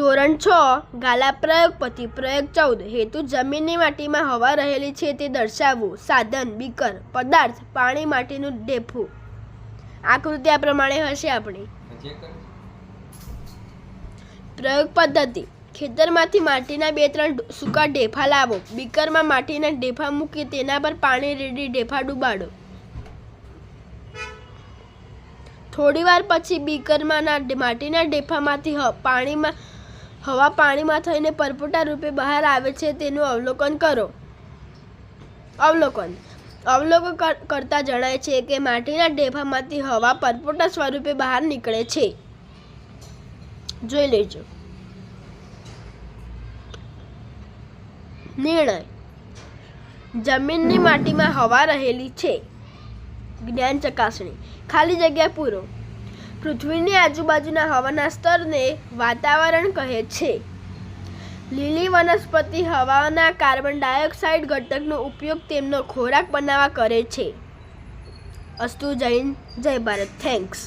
ધોરણ 6 ગાલા પ્રયોગ પછી પ્રયોગ 14 હેતુ જમીનની માટીમાં હવા રહેલી છે તે દર્શાવવું. સાધન બીકર, પદાર્થ પાણી માટીનું ઢેફું. આકૃતિ આ પ્રમાણે હશે આપણી. પ્રયોગ પદ્ધતિ: ખેતરમાંથી માટીના 2-3 સૂકા ઢેફા લાવો. બીકરમાં માટીના ઢેફા મૂકી તેના પર પાણી રેડી ઢેફા ડૂબાડો. થોડીવાર પછી બીકરમાંના માટીના ઢેફામાંથી હવા પાણીમાં થઈને પરપોટા રૂપે બહાર આવે છે તેનું અવલોકન કરો. અવલોકન કરતા જણાય છે કે માટીના ઢેફામાંથી હવા પરપોટા સ્વરૂપે બહાર નીકળે છે. જોઈ લેજો. નિર્ણય: જમીનની માટીમાં હવા રહેલી છે. જ્ઞાન ચકાસણી: ખાલી જગ્યા પૂરો. પૃથ્વીની આજુબાજુના હવાના સ્તરને વાતાવરણ કહે છે. લીલી વનસ્પતિ હવાના કાર્બન ડાયોક્સાઇડ ઘટકનો ઉપયોગ તેમનો ખોરાક બનાવવા કરે છે. અસ્તુ. જય હિન્દ, જય ભારત. થેન્ક્સ.